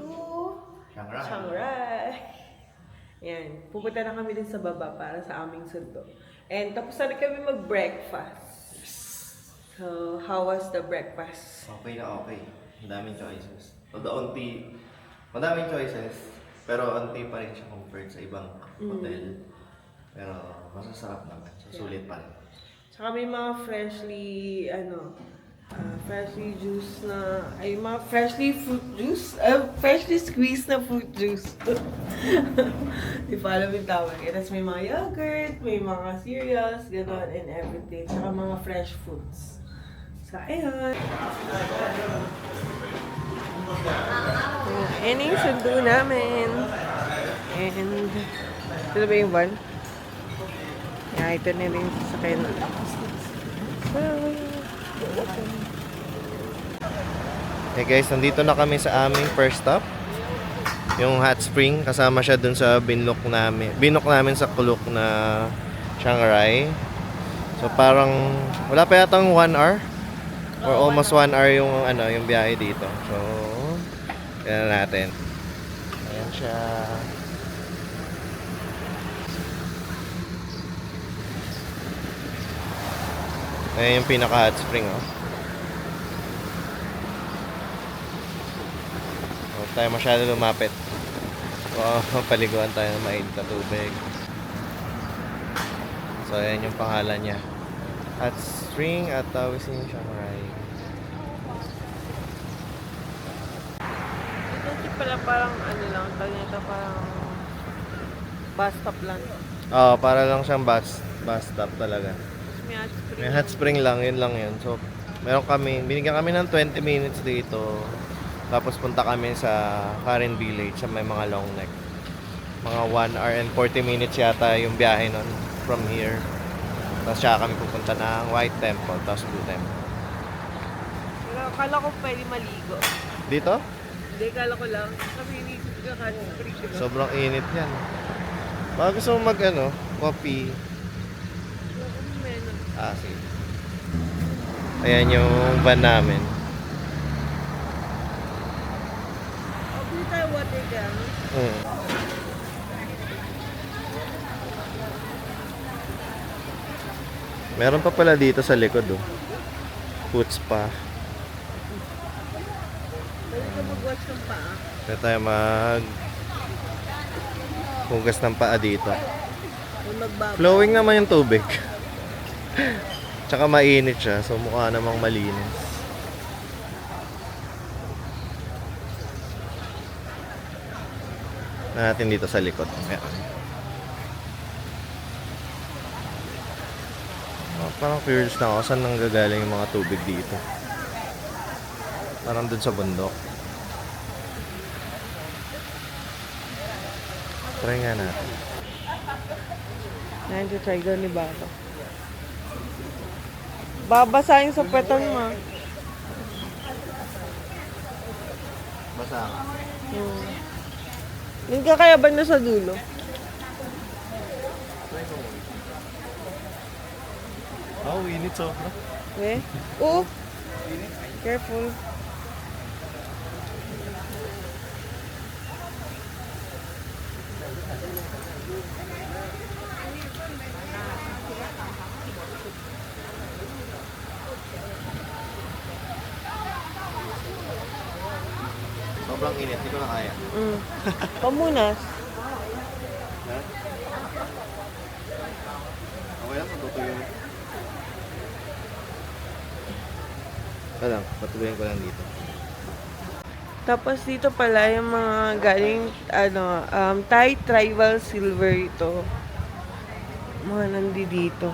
to Chiang Rai. Chiang Rai. Yan, pupunta na kami din sa baba para sa aming sundo. And tapos na rin kami mag-breakfast. So, how was the breakfast? Okay na okay. Ang daming choices. Although madaming choices, pero onti pa rin siya compared sa ibang hotel. Pero masasarap naman. So, sulit pa rin. Tsaka may mga freshly, freshly juice na, ay mga freshly fruit juice, freshly squeezed na fruit juice. Di pa alam yung tawag. Tapos may mga yogurt, may mga cereals, gano'n, and everything. Tsaka mga fresh fruits. So, ayun. Ayan yung sundo namin. And, ito ba yung van? Yeah, ito na rin yung sasakyan natin. Hey guys, nandito na kami sa aming first stop. Yung hot spring, kasama siya dun sa binok namin sa kulok na Chiang Rai. So parang wala pa yatang 1 hour or almost 1 hour yung biyahe dito. So yan natin. Ayan siya. Ayan yung pinaka hot spring, oh. Huwag tayo masyado lumapit. Paliguan tayo ng mainit na tubig. So, ayan yung pangalan niya. Hot spring at Tawisin Chiang Rai. Ito pala parang tawag nito parang bus stop lang. Oo, para lang siyang bus stop talaga. May hot spring. May hot spring lang, yun lang yun. So, binigyan kami ng 20 minutes dito. Tapos punta kami sa Karen Village sa may mga long neck. Mga 1 hour and 40 minutes yata yung biyahe nun from here. Tapos siya kami pupunta ng White Temple, tapos Blue Temple. Pero akala ko pwede maligo. Dito? Hindi, akala ko lang. Kasi inisip ko hot spring. Diba? Sobrang init yan. Baka gusto mo coffee. Sige. Ayan yung van namin. Okay tayo water dyan. Meron pa pala dito sa likod, oh. Foot spa. Pwede ka mag-watch ng paa. Pwede tayo hugas ng paa dito. O magbaba. Flowing naman yung tubig. Tsaka mainit siya, so mukha namang malinis. Natin dito sa likod. Meron. Parang curious na ako saan nanggagaling yung mga tubig dito. Parang dun sa bundok. Try nga natin. Nahin to try doon ni Baba. Babasahin sa peton mo. Basa ka. Hindi ka kaya ba na sa dulo? Oh, init sobra. Eh? Oo. Careful. Sobrang init, hindi ko na kaya. Pamunas. Ha? Okay lang, matutuyo. Ito lang, patuloyin ko lang dito. Tapos dito pala yung mga galing, Thai Tribal Silver ito. Mga nandito.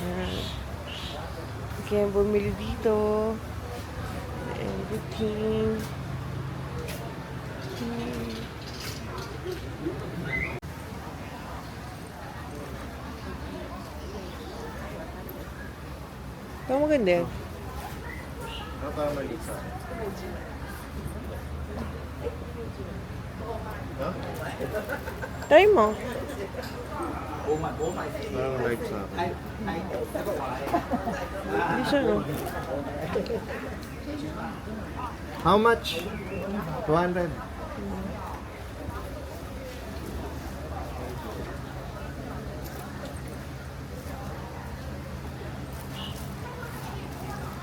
Yan. Kaya bumili dito. Everything. Ito maganda yan. Ano parang maliit sa akin? Ha? Try mo. Parang light sa akin. Hindi siya, no? How much? 200.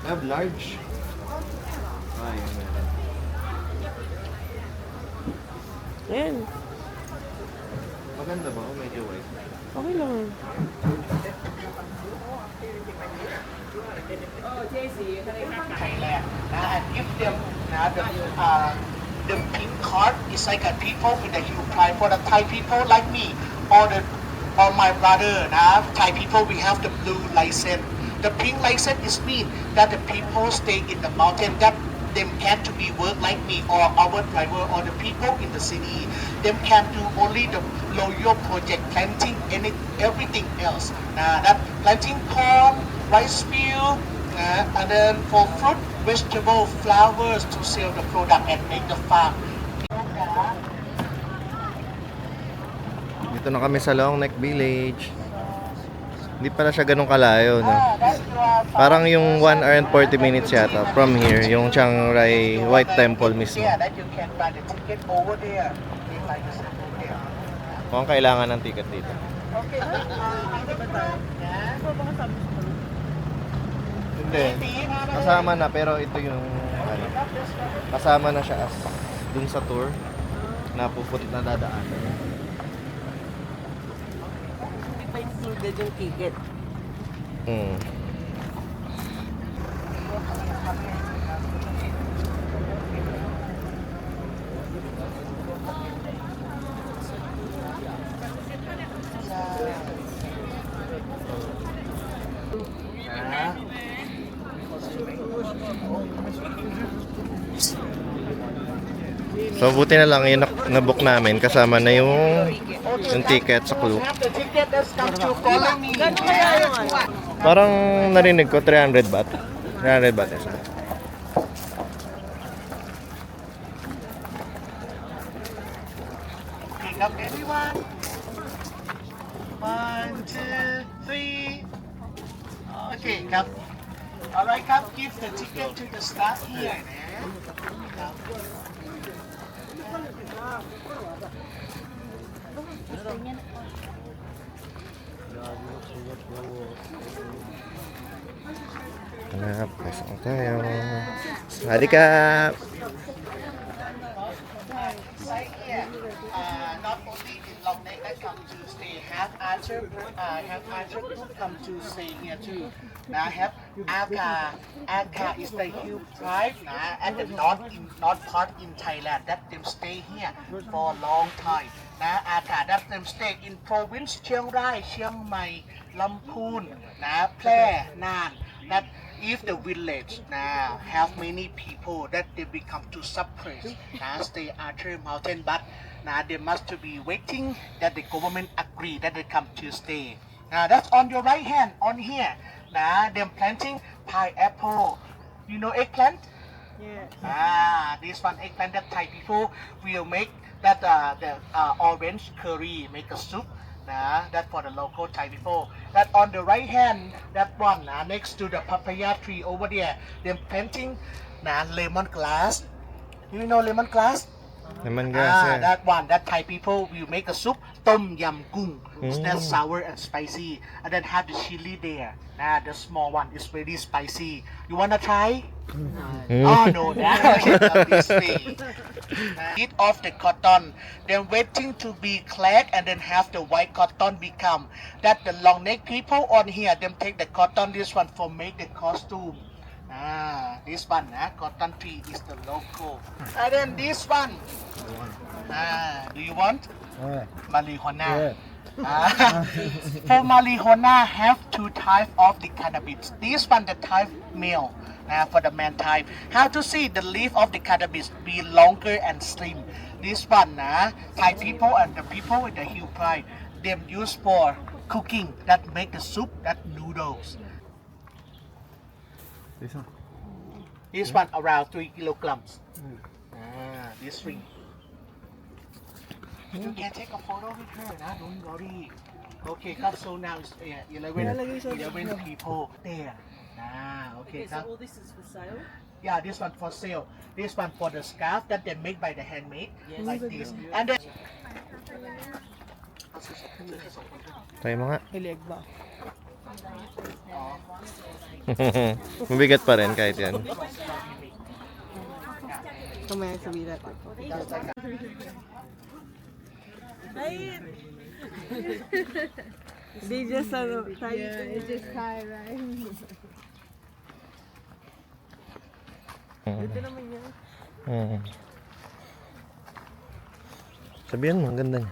Have large. Ah, yun meron. Ayan. Maganda ba? O medyo white? Okay lang. Thailand. And if the pink card is like a people with a huge pride for the Thai people like me or my brother. Thai people we have the blue license. The pink license is mean that the people stay in the mountain that them can to be work like me or our driver or the people in the city. Them can do only the loyal project planting and everything else. That planting corn, rice field, and then for fruit, vegetable, flowers to sell the product and make the farm. Dito na kami sa Long Neck Village. Hindi pala siya ganun kalayo, no? Parang yung 1 hour and 40 minutes yata from here, yung Chiang Rai White Temple mismo. Yeah, that you can buy the ticket over there. Mukhang kailangan ng ticket dito. Okay. Hindi. Kasama na, pero ito yung ano, kasama na siya as dun sa tour na na dadaanan. Hindi pa included yung ticket. Mm. So buti na lang yung na-book namin kasama na yung ticket sa Klook. The ticket that's come to follow me. Gano'n kaya yung ano? Parang narinig ko 300 baht. 300 baht isa. Pick up everyone. 1, 2, 3. Okay, come. Alright, come. Give the ticket to the staff here. Hanap, pasok tayo. Halika! Right here, not only in Long Neck that come to stay, have other group come to stay here too. Now have Aka. Aka is the huge tribe at the north part in Thailand that them stay here for a long time. Now Aka that them stay in province Chiang Rai, Chiang Mai, Lamphun, Phrae, Nan. That if the village now have many people that they become to suppress stay under mountain, but now they must to be waiting that the government agree that they come to stay. Now that's on your right hand on here. Now them planting pineapple. You know eggplant? Yeah. This one eggplant that Thai people will make that the orange curry make a soup. That for the local Thai people. That on the right hand, that one next to the papaya tree over there, them planting lemongrass. You know lemongrass? Lemongrass, yeah. That one, that Thai people will make a soup, tom yam gung. That's sour and spicy. And then have the chili there. The small one is very spicy. You wanna try? Oh no, that this way. Eat off the cotton, then waiting to be clad and then have the white cotton become. That the long neck people on here, them take the cotton, this one for make the costume. This one, cotton tree is the local. And then this one, do you want? Marijuana. For marijuana, have 2 types of the cannabis. This one, the type male. For the man type, how to see the leaf of the cannabis be longer and slim. This one, Thai people and the people with the huge pride, them use for cooking that make the soup, that noodles. This one? This one around 3 kilograms. This ring. You can take a photo with her, don't worry. Okay, so now it's 11 people there. Okay, So all this is for sale? Yeah, this one for sale. This one for the scarf that they make by the handmade, like this. And then Try mo nga. Hilig ba? Mabigat pa rin kahit yan. Kamaya sabihin natin. Ay! They just try It's just high, right? Ito naman yan. Sabihan mo, ang ganda niya.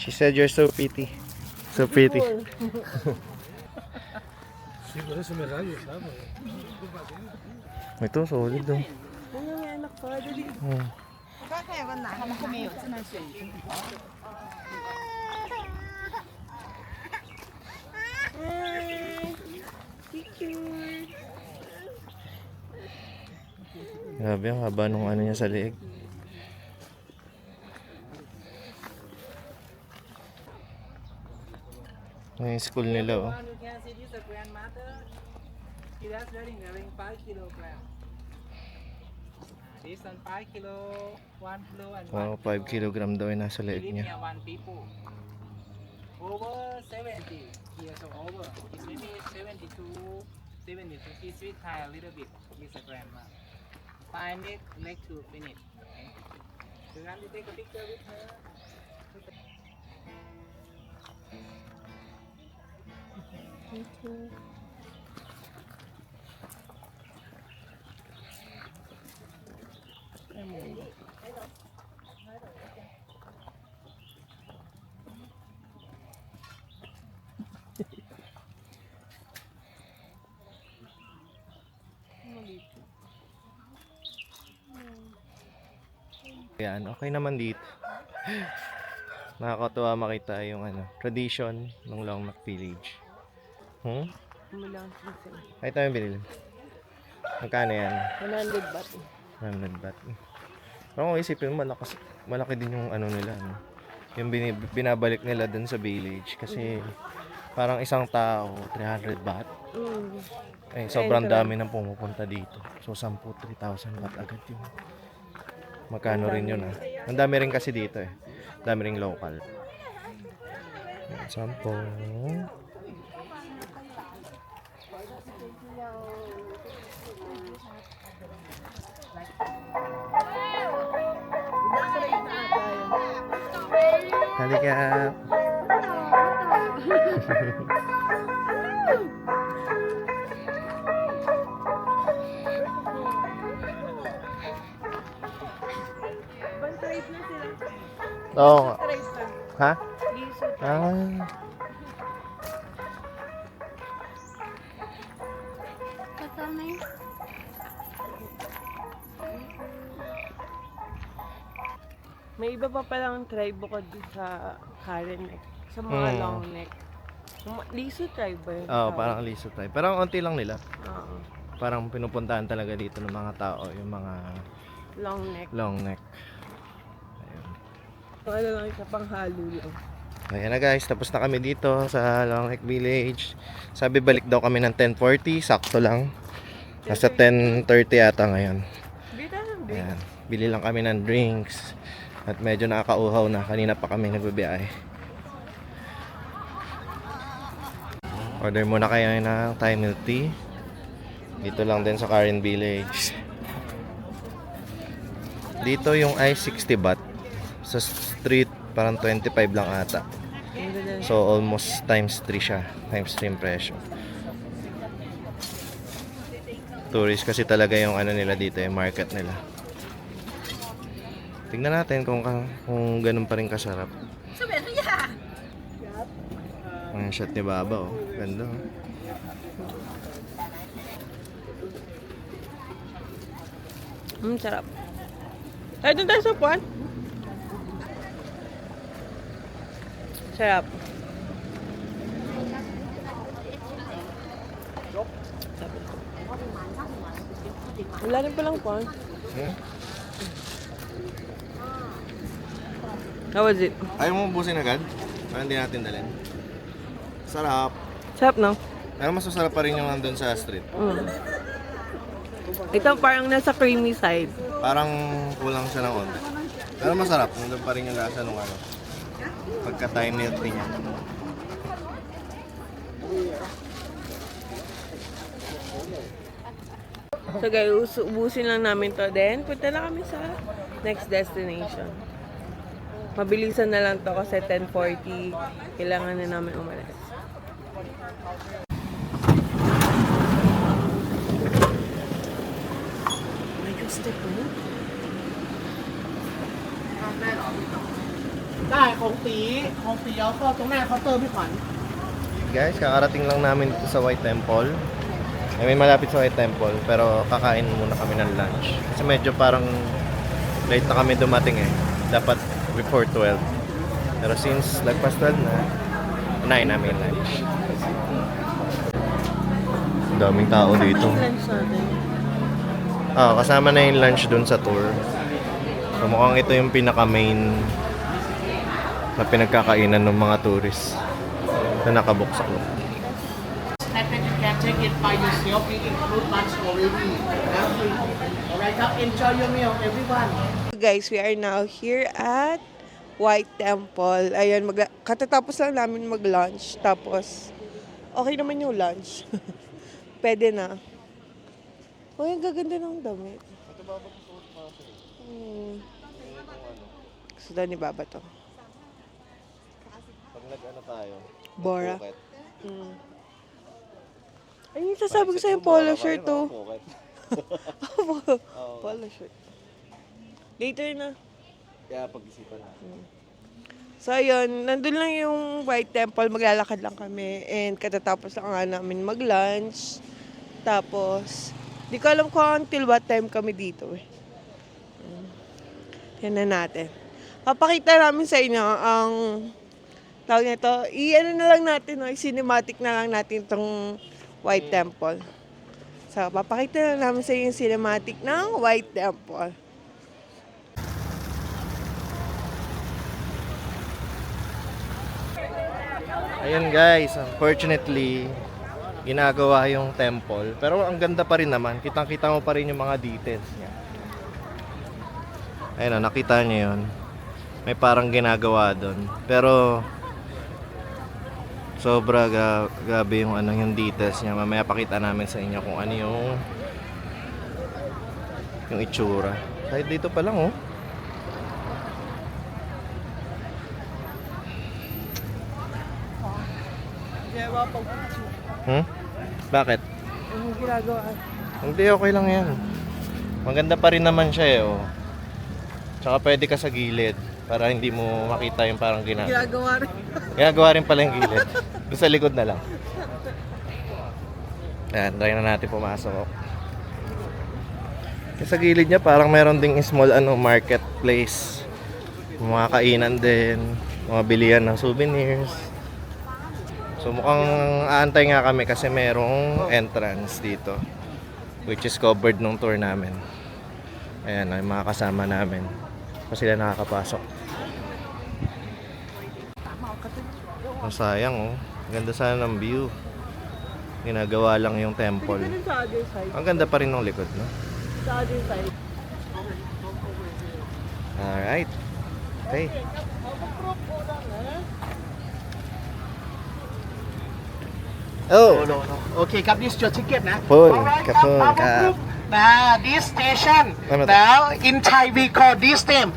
She said you're so pretty. So pretty. Ito, solid daw. Ano yung anak ko? Dali. Hi! Picture! Grabe, ang haba nung ano niya sa leeg. Yung school nila, oh. You can see this is a grandmother. She does wearing 5 kilogram. This one 5 kilo, 1 kilo and 1 Wow, 5 kilogram daw yung nasa leeg Live niya. near 1 people. Over 70 years old over. It's maybe 72, 73. She's retired a little bit. She's a grandma. Find it, like to finish. Okay. Do you want to take a picture with her? Yan, okay naman dito. Nakakatuwa makita yung ano, tradition ng Long Neck Village. Umulang sisi. Ay, tayo binili. Magkano yan? 100 baht. 100 baht. Pero kung isipin mo, malaki din yung ano nila. No? Yung binabalik nila dun sa village. Kasi parang isang tao, 300 baht. Eh, sobrang dami nang pumupunta dito. So, 3,000 baht agad yun. Magkano rin yun, ah. Ang dami rin kasi dito, eh. Dami rin local. Yan, 10. Halika. Ban-trade na sila. Oo nga. Trade na. Ha? Liso. Ah. May iba pa palang tribe bukod sa Karen neck. Sa mga long neck. Liso tribe ba yun? Oo, parang liso tayo. Parang onti lang nila. Oo. Parang pinupuntahan talaga dito ng mga tao, yung mga Long neck. long neck. Ano lang sa panghalo lang. Ayan na guys, tapos na kami dito sa Long Neck Village. Sabi balik daw kami ng 10:40, sakto lang. Nasa 10:30 yata ngayon. Bita ng big. Ayan, bili lang kami ng drinks. At medyo nakakauhaw na, kanina pa kami nagbibiyahe. Order muna kayo ng Thai milk tea. Dito lang din sa Karen Village. Dito yung ice 60 baht. Sa street parang 25 lang ata. So almost times 3 siya. Times 3 yung presyo. Tourist kasi talaga yung ano nila dito, yung market nila. Tingnan natin kung ganun pa rin kasarap. Ang shot ni Baba, oh. Ganda, oh. Sarap. Tayo doon tayo sa puwan. Sarap. Wala rin palang pond. Hmm? How was it? Ayaw mo ubusin agad? Para hindi natin dalhin. Sarap. Sarap, no? Pero mas masarap pa rin yung nandun sa street. Ito parang nasa creamy side. Parang kulang siya ng onte. Pero masarap. Nandun pa rin yung lasa nung ano. Pagka-Thai milk tea niya. So guys, ubusin lang namin to. Then, punta na kami sa next destination. Mabilisan na lang to kasi 10:40. Kailangan na namin umalis. My God, step mo. ได้ของตีเอาเข้าตรงหน้าเคาน์เตอร์พี่ขวัญ Guys, kakarating lang namin dito sa White Temple. I mean, malapit sa White Temple. Pero kakain muna kami ng lunch. Kasi medyo parang late na kami dumating eh. Dapat before 12. Pero since lagpas 12 na, unahin namin yung lunch. Ang daming tao dito. Lunch natin. Kasama na yung lunch dun sa tour. So mukhang ito yung pinaka-main na pinagkakainan ng mga tourists na nakabook sa club. and then you can take it by yourself we include lunch already alright enjoy your meal everyone Guys, we are now here at White Temple. Ayun, katatapos lang namin mag-lunch. Tapos, okay naman yung lunch. Pwede na. Oh, ang gaganda ng damit. Gusto daw ni Baba to. Pag nag-ano tayo, Bora. Ay, yung sasabi ko sa'yo, polo shirt to. Polo shirt. Later na. Kaya pag-isipan natin. So, ayun, nandun lang yung White Temple, maglalakad lang kami. And katatapos lang nga namin mag-lunch. Tapos, di ko alam kung until what time kami dito eh. Yan na natin. Papakita namin sa inyo ang tawag nito. I-ano na lang natin, no? I-cinematic na lang natin itong White Temple. So, papakita na namin sa inyo yung cinematic ng White Temple. Ayun guys, unfortunately, ginagawa yung temple. Pero ang ganda pa rin naman. Kitang-kita mo pa rin yung mga details niya. Ayun o, nakita niyo yun. May parang ginagawa doon. Pero, sobra grabe yung, yung details niya. Mamaya pakita namin sa inyo kung ano yung itsura. Kahit dito pa lang oh. Bakit? Ang ginagawa. Hindi, okay lang yan. Maganda pa rin naman siya eh, oh. Tsaka pwede ka sa gilid para hindi mo makita yung parang Ginagawa rin. ginagawa rin pala yung gilid. Doon sa likod na lang. Ayan, try na natin pumasok. Yung sa gilid niya parang meron ding small marketplace. Mga kainan din, mga bilihan ng souvenirs. So mukhang aantay nga kami kasi merong entrance dito which is covered nung tour namin. Ayan, yung mga kasama namin. Kasi sila nakakapasok. Ang sayang oh. Ganda sana ng view. Ginagawa lang yung temple. Sa other side. Ang ganda pa rin ng likod, no? Sa other side. Alright. Okay. Oh! no. Okay,ครับ this is your ticket นะ Phone, Alright, ka phone, our ka. group. Now, this station, Ano to? now in Thai we call this name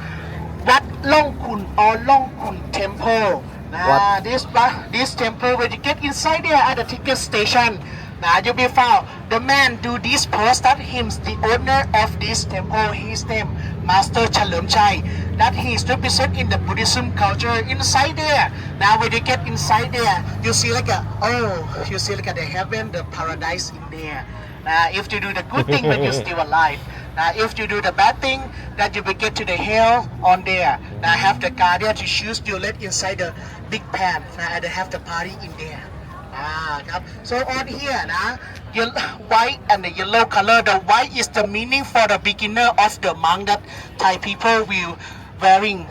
Wat Long Kun or Long Kun Temple. Now, this temple, when you get inside there at the ticket station, now you'll be found the man do this post that him's the owner of this temple. His name Master Chalom Chai. That he is represent in the Buddhism culture inside there. Now when you get inside there, you see like the heaven, the paradise in there. If you do the good thing, then you're still alive. If you do the bad thing, that you will get to the hell on there. Now have the guardian to choose to let inside the big pan. And they have the party in there. So on here, white and the yellow color. The white is the meaning for the beginner of the monk that Thai people will wearing.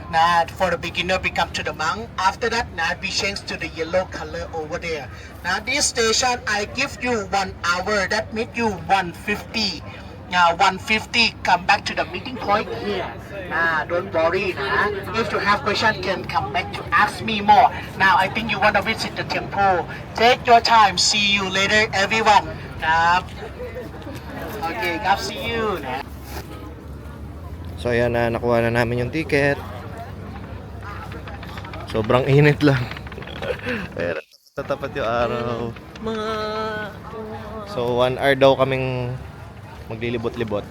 For the beginner become to the monk. After that, we change to the yellow color over there. Now this station, I give you 1 hour. That make you 150. 150 come back to the meeting point here. Don't worry. If you have question, can come back to ask me more. Now I think you want to visit the temple. Take your time. See you later, everyone. Okay, see you. So ayan na, nakuha na namin yung ticket. Sobrang init lang. Pero tatapat yung araw. Mga... So 1 hour daw kaming maglilibot-libot.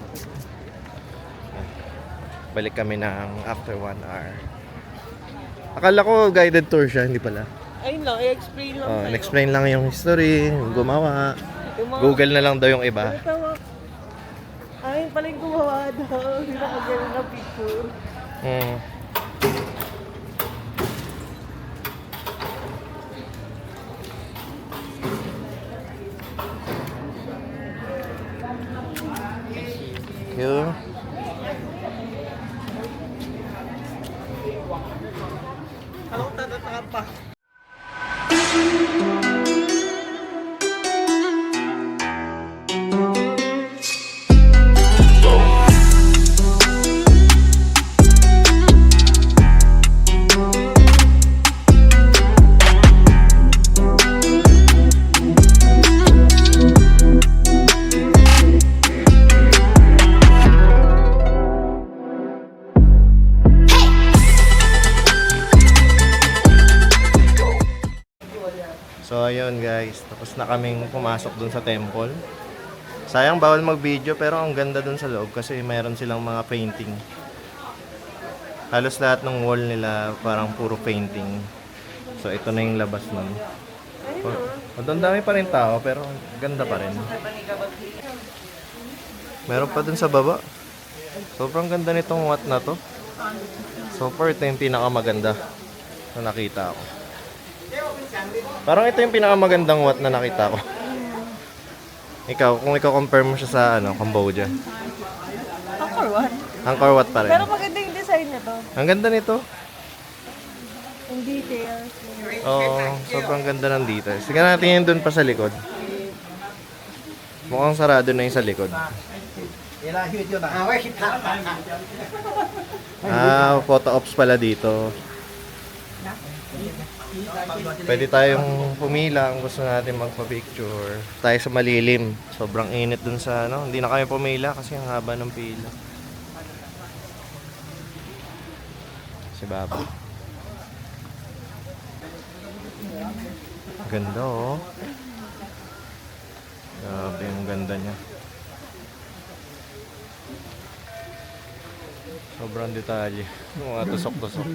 Balik kami ng after 1 hour. Akala ko guided tour siya, hindi pala. Ayun lang, i-explain lang sa'yo. Explain lang yung history, yung gumawa. Google na lang daw yung iba. Ayun pala yung gumawa daw. Hindi na kagano'n na picture. Yun. Anong tatataka pa? So ayun guys, tapos na kaming pumasok dun sa temple. Sayang bawal mag-video pero ang ganda dun sa loob kasi meron silang mga painting. Halos lahat ng wall nila parang puro painting. So ito na yung labas nun. Ang dami pa rin tao pero ganda pa rin. Meron pa dun sa baba. Sobrang ganda nitong wat na to. So far ito yung pinakamaganda na nakita ko. Parang ito yung pinakamagandang wat na nakita ko. Ikaw, kung ikaw compare mo siya sa Cambodia. Angkor Wat. Angkor Wat pa rin. Pero maganda yung design na to. Ang ganda nito. Yung details. Oo, sobrang ganda ng details. Sige natin yun dun pa sa likod. Mukhang sarado na yung sa likod. Photo ops pala dito. Pwede tayong pumila kung gusto natin magpa-picture. Tayo sa malilim. Sobrang init dun sa hindi na kami pumila kasi ang haba ng pila. Si Baba. Ganda oh. Grabe yung ganda niya. Sobrang detalye. Yung mga tusok-tusok.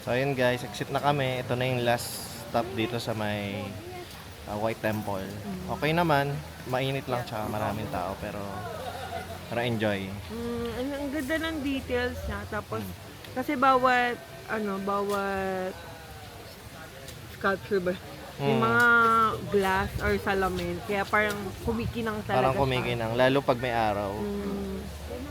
So ayun guys, exit na kami. Ito na yung last stop dito sa may White Temple. Okay naman, mainit lang tsaka maraming tao pero enjoy. Ang ganda ng details niya. Tapos, kasi bawat sculpture ba? Yung mga glass or salamin. Kaya parang kumikinang talaga Parang kumikinang, lalo pag may araw.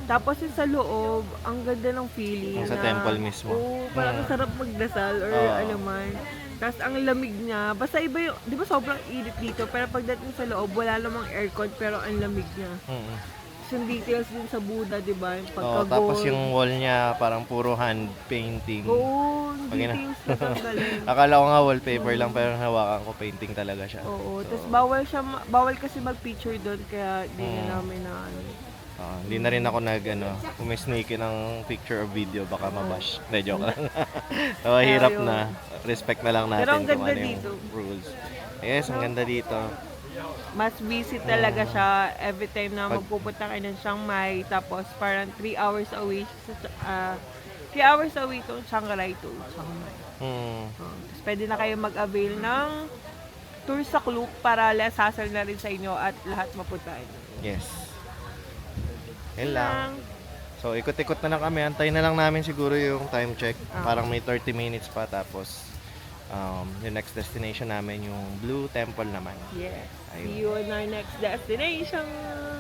Tapos yung sa loob, ang ganda ng feeling. Yung sa temple mismo. Oo, parang sarap magdasal or ano man. Tapos ang lamig niya, basta iba yung, di ba sobrang init dito, pero pagdating sa loob, wala namang aircon, pero ang lamig niya. Tapos yung details din sa Buddha, di ba? Yung pagka-gold. Tapos yung wall niya, parang puro hand painting. Oo, details na galing. Akala ko nga wallpaper lang, pero hawakan ko painting talaga siya. Oo, tapos bawal kasi mag-picture doon, kaya di na namin na Hindi na rin ako umisneaky ng picture or video, baka mabash. Hindi, joke lang. So, hirap na. Respect na lang natin Pero ang kung ganda ano yung dito. rules. Yes, ang ganda dito. Mas busy talaga siya every time na magpupunta kayo ng Chiang Mai. Tapos parang 3 hours away sa 3 hours away to Chiang Rai to Chiang Mai. Tapos pwede na kayo mag-avail ng tour sa Klook para less hassle na rin sa inyo at lahat mapuntahan. Yes. Yan lang. So, ikot-ikot na lang kami. Antayin na lang namin siguro yung time check. Parang may 30 minutes pa. Tapos, yung next destination namin, yung Blue Temple naman. Yes. Ayun. See you on our next destination.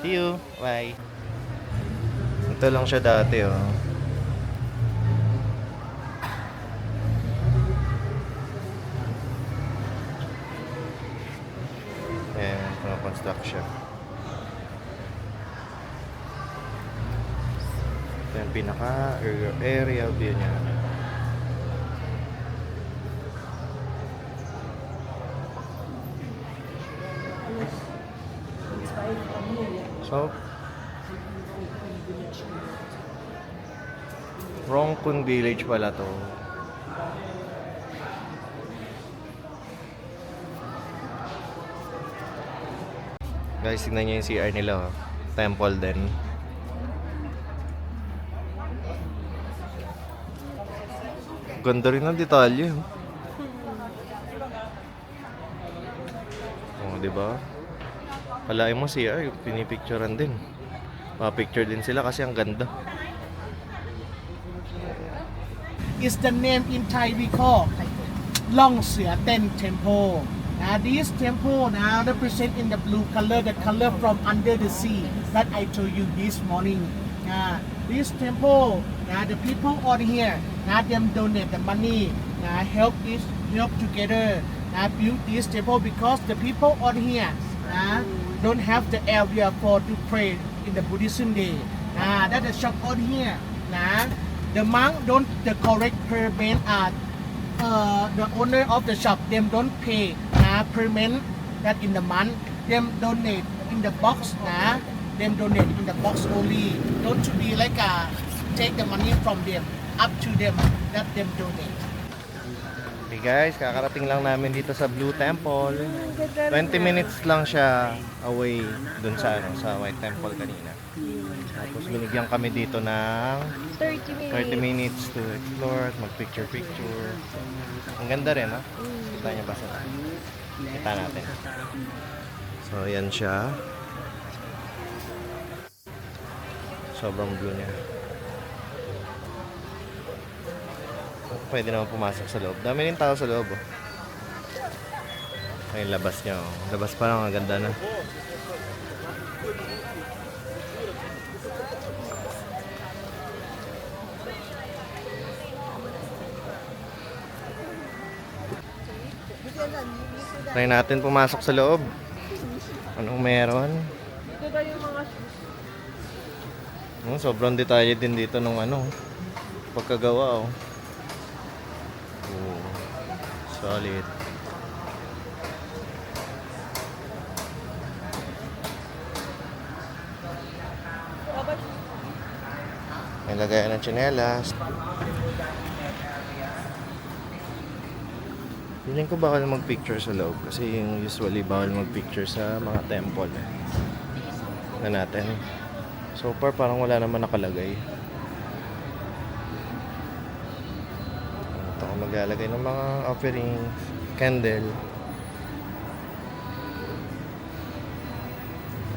See you! Bye! Ito lang siya dati, oh. Ayan, construct siya. Ito yung pinaka area view niya. So, Rongkun Village pala to. Guys, tignan nyo yung CR nila, oh. Temple din. Ganda rin ang detalye, oh. Oh, di ba? Kalain mo CR, pinipicturean din. Pa-picture din sila kasi ang ganda. Is the name in Thai we call Long Sia Ten Temple. This temple now represent in the blue color, the color from under the sea that I told you this morning. This temple, the people on here, them donate the money, help together, build this temple because the people on here don't have the area for to pray in the Buddhism day. That the shop on here. The monk don't the correct payment the owner of the shop them don't pay payment that in the month them donate in the box them donate in the box only don't to be like take the money from them up to them that them donate. Okay guys, kakarating lang namin dito sa Blue Temple. 20 minutes lang siya away dun sa sa White Temple kanina. Tapos binigyan kami dito ng 30 30 minutes to explore at mag-picture. Ang ganda rin, ha? Kita niyo ba sa kita natin. So, yan siya. Sobrang blue niya. Pwede naman pumasok sa loob. Dami rin tao sa loob, oh. Ay, labas niya, oh. Labas pa lang, ang ganda na. Try natin pumasok sa loob. Anong meron? Dito daw yung mga shoes. Sobrang detalye din dito nung pagkagawa, oh. Oh, solid. May lagayan ng tsinelas. Feeling ko bawal mag-picture sa loob kasi yung usually bawal mag-picture sa mga temple na natin. So far parang wala naman nakalagay. Ito ako maglalagay ng mga offerings, candle.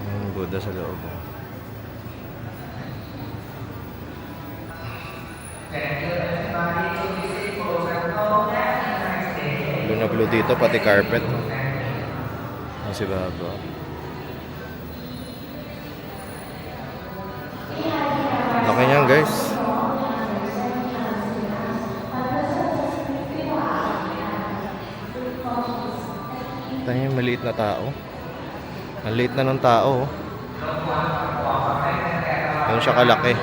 Ang Buddha sa loob. Blue na blue dito, pati carpet. Ang si Baba. Laki niyan, guys. Ito yung maliit na tao. Ang liit na ng tao. Yung siya kalaki.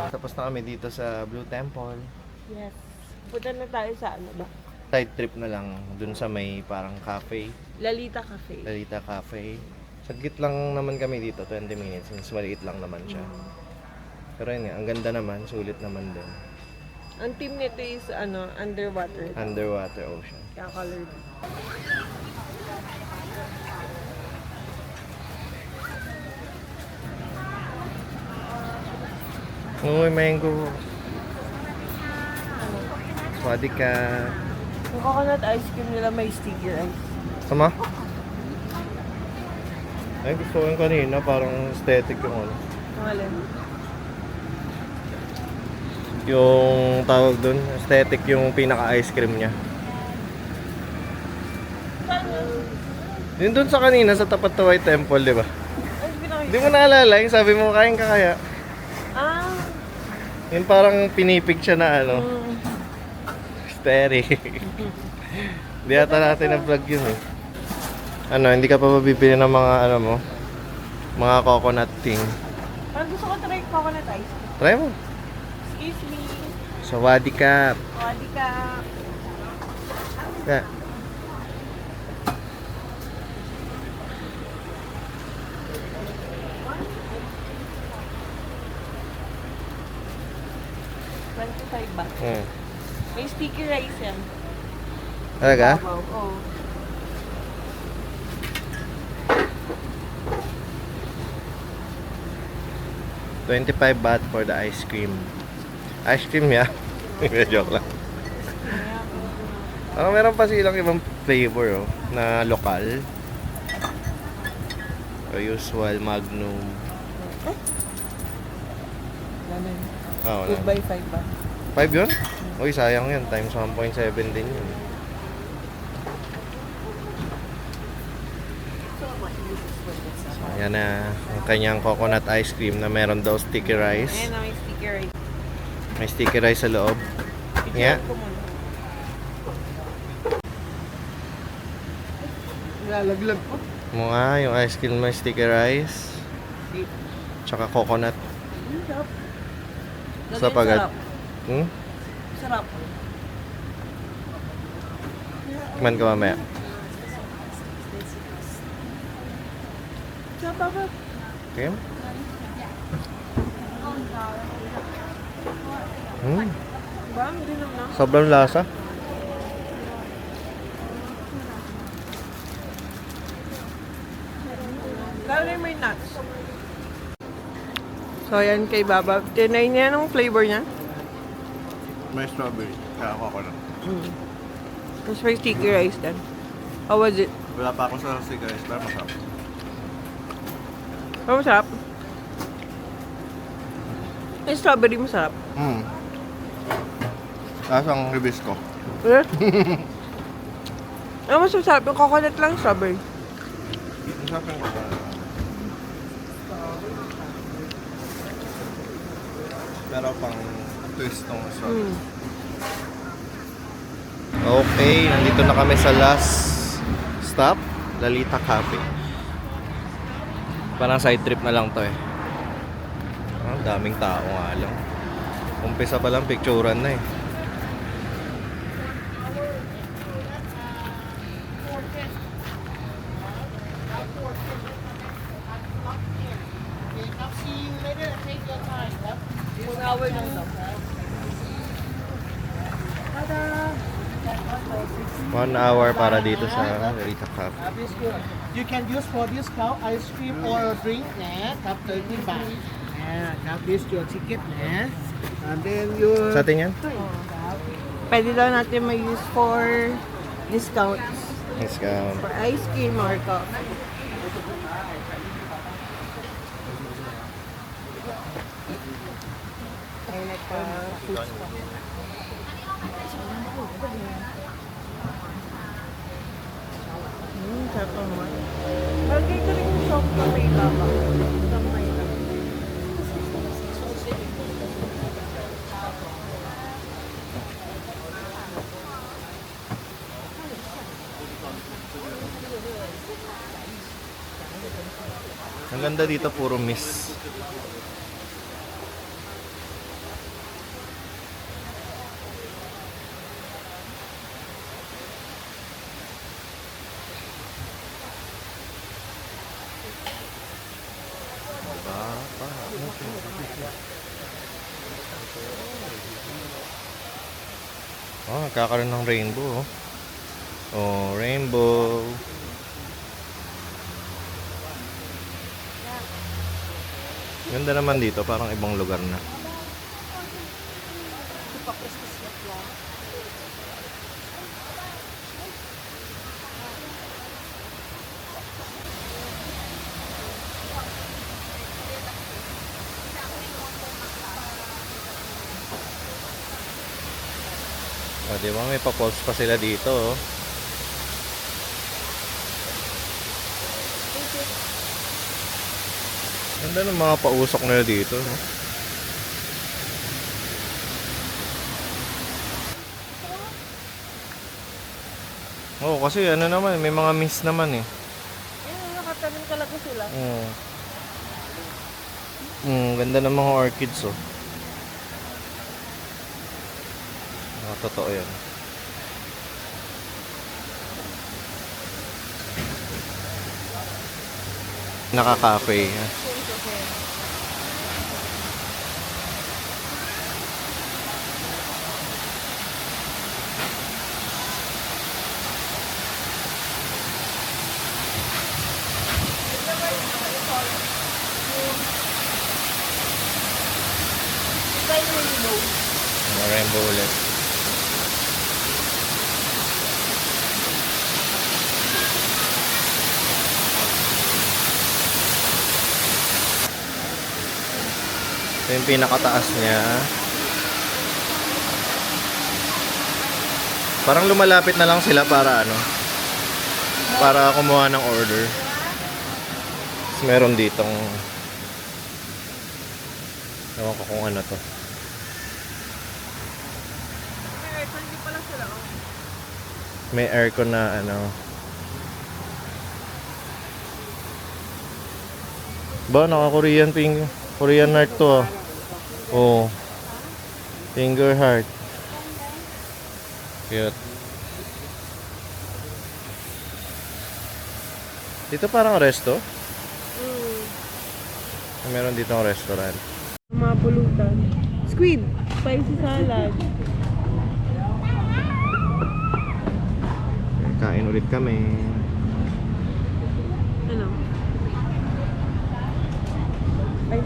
Tapos na kami dito sa Blue Temple. Yes. Punta na tayo sa ano ba? Side trip na lang dun sa may parang cafe. Lalita Cafe. Lalita Cafe. Saglit lang naman kami dito, 20 minutes. Mas maliit lang naman siya. Pero yun, ang ganda naman, sulit naman din. Ang team nito is underwater. Underwater ocean. Kaya colored. Uy, mango. Swadika. Yung coconut ice cream nila may sticky rice. Sama? Ay, gusto ko yung kanina, parang aesthetic yung ano. Alin? Yung tawag dun, aesthetic yung pinaka-ice cream niya. Yun dun sa kanina, sa tapat na White Temple, di ba? Ay, pinakita. Hindi mo naalala, yung sabi mo, kain ka kaya. Ah. Yung parang pinipig siya na ano, aesthetic. Hindi ata natin na-vlog yun eh. Ano, hindi ka pa mabibili ng mga ano mo? Mga coconut thing. Parang gusto ko try coconut ice. Try mo. Excuse me. Sawadi ka. Wadi ka. Yeah. $25. May sticky rice yan. Talaga? Wow. Oo. $25 for the ice cream. Ice cream ya? Joke lang. Meron pa silang ibang flavor na lokal. Usual, Magnum. Ganun. Oh, 2 by 5 ba? 5 yun? Uy, sayang yun. Times 1.7 din yun. Ayan na. Ang kanyang coconut ice cream na meron daw sticky rice. Ayan na, may sticky rice. May sticky rice sa loob. Yeah. Ko muna. Lalaglag po. Mga yung ice cream may sticky rice. Tsaka coconut. Sa pagat. Sarap. Hmm? Sarap. Kuman ka mamaya. Sarap ba? Okay. Hmm. Ba? Hindi naman. Sobrang lasa. Lalo na may nuts. So, ayan kay Baba. Tinay niya anong flavor niya? May strawberry. Kaya coconut. Tapos may sticky rice din. How was it? Wala pa ako sa sticky rice. Pero masarap. Masarap. Yung strawberry masarap. Hmm. Lasang hibisco. Eh? Ano mas masarap? Yung coconut lang, strawberry. Masarap yung coconut. Pero pang twist ng strawberry. Okay, nandito na kami sa last stop, Lalita Cafe. Parang side trip na lang to eh. Ang daming tao nga lang. Umpisa pa lang picturean na eh. One hour para dito sa Lalita Cafe. You can use for this cup ice cream or drink, cup 30 baht. Cup this your ticket, and then you. Sa atin yan? Pwede daw natin ma-use for discounts. Discount. For ice cream or coffee. Ay, nagpa-foods pa. Sarap naman. Lagay ko rin yung soft na may lava. Kamay lang. Ang ganda dito, puro mist. Oh, nagkakaroon ng rainbow. Oh, rainbow. Ganda naman dito, parang ibang lugar na. O, di ba? May pa-pulse pa sila dito, oh. Ganda ng mga pausok nila dito, no? Oo, kasi ano naman, may mga miss naman eh. Ayun, nakatanim talaga sila. Ganda ng mga orchids, oh. Totoo yan. Naka-cafe. Rainbow ulit. Ito yung pinakataas niya. Parang lumalapit na lang sila para ano, para kumuha ng order. Tapos meron ditong, ewan ko kung ano to. May aircon na ano. Ba, naka-Korean ping, Korean heart to, ah. Oh. Finger heart. Cute. Dito parang resto. Meron dito ang restaurant. Mga pulutan. Squid. Spicy salad. Kain ulit kami. Ano? Ay.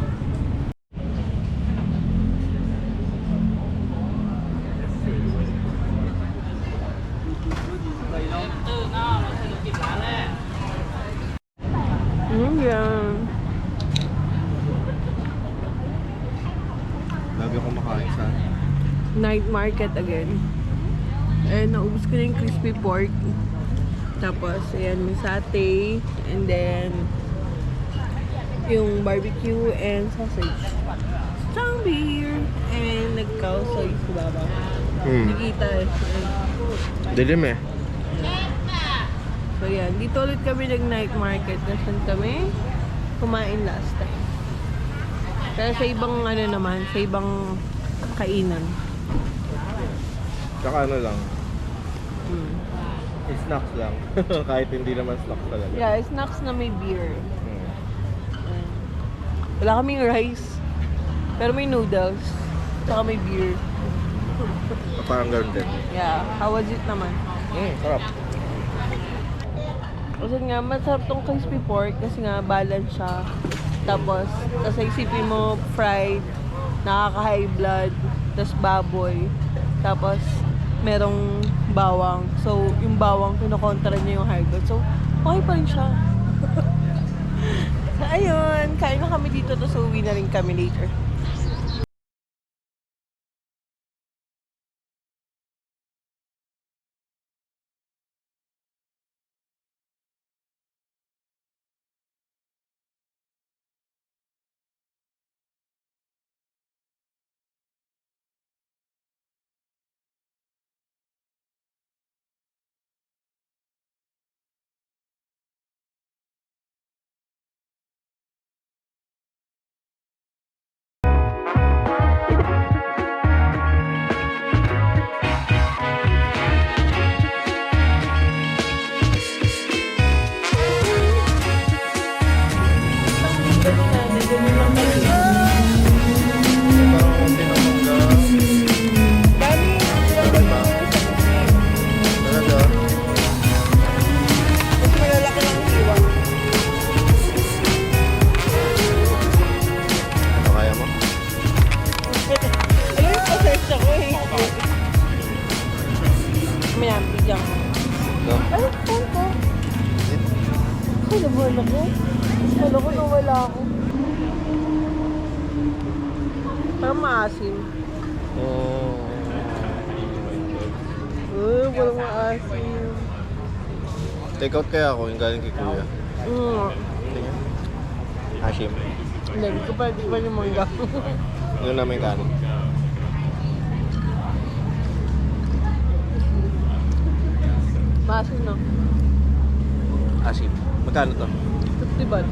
Yan. Lagi akong makain sa Night market again. And naubos ko na yung crispy pork. Tapos, ayan, may satay. And then, yung barbecue and sausage. Tsang beer. And nagkausoy sa baba. Nakita eh. dilim eh. So, yan. Dito ulit kami nag-night market. Nasaan kami kumain last time. Kaya sa ibang ano naman, sa ibang kainan. Tsaka ano lang, snacks lang. Kahit hindi naman snacks talaga. Yeah, snacks na may beer. Wala kaming rice. Pero may noodles. Tsaka may beer. Parang gano'n din. Yeah. How was it naman? Sarap. Kasi nga, masarap tong crispy pork kasi nga balance siya. Tapos isipin mo fried, nakaka-high blood, tapos baboy. Tapos merong bawang. So, yung bawang, kinokontra niya yung high blood. So, okay pa rin siya. So, ayun. Kain na kami dito, tapos uwi na rin kami later. Wala ko. Wala ko nung wala ako. Parang maasim. Oh. puro maasim. Take out kaya ako yung galing kay Kuya. Tingnan. Hashim. Hindi ko pa yung mangga. Yun namin kanin. Maasim no? Hashim. Magkano to? 50 baht.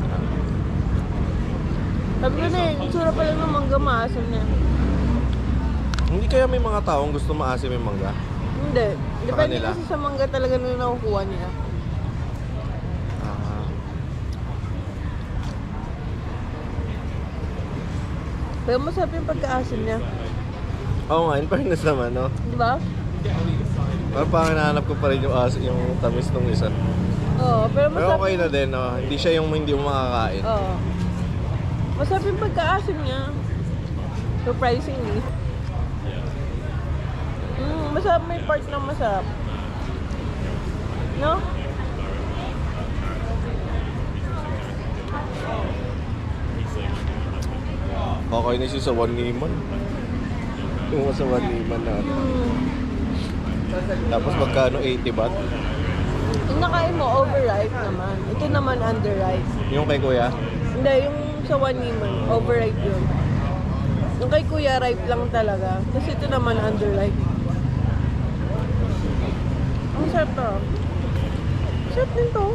Sabi ko na eh, itsura pa lang ng mangga maasim na. Hindi kaya may mga taong gusto maasim yung mangga? Hindi. Depende kanila? kasi sa mangga talaga na nakukuha nila. Ah. Pero masarap yung pagkaasim niya. Oo nga, in fairness naman, no? Di ba? Parang parang hinahanap ko pa rin yung tamis nung isa. Oo, pero Pero masarap. okay na din, no? Hindi siya yung hindi mo makakain. Oo. Masarap yung pagkaasim niya. Surprisingly. Masarap, may part na masarap. No? Kakainis yung sa One Liman. Yung sa One Liman na ano. Tapos magkano 80 baht? Yung nakain mo, overripe naman. Ito naman underripe. Yung kay Kuya? Hindi, yung sa One Lemon, overripe yun. Yung kay Kuya, ripe lang talaga. Kasi ito naman underripe. Ang sarap to. Sarap din to.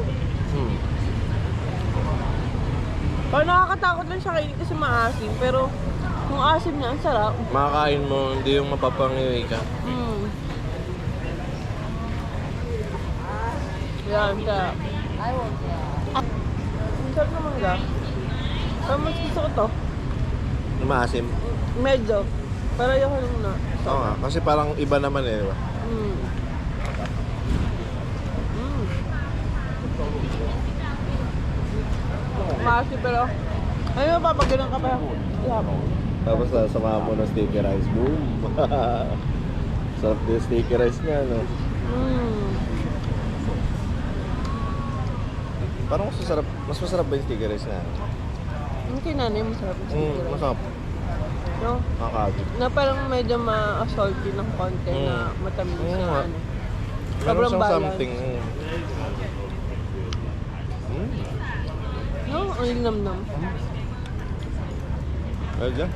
Parang nakakatakot lang siya kainin kasi maasim. Pero yung asim niya, ang sarap. Makakain mo, hindi yung mapapangiwi ka. Yan, sarap. Ang sarap naman ga. Pero mas gusto ko to. Maasim? Medyo. Pero ayoko nung na. Oo nga, kasi parang iba naman eh, di ba? Maasim pero ano ba pag ganun ka pa? Sarap. Tapos sasamahan mo ng sticky rice. Boom! Sarap din yung sticky rice niya, no? Parang mas masarap ba yung sticky rice na? Yung kinanay, masarap yung sticky rice. Masarap. No? Nakakagod. Na parang medyo ma-salty ng konti na matamis Oo na nga. ano. Meron Sobrang siyang balance. something. No? Ang linamnam. Well, dyan.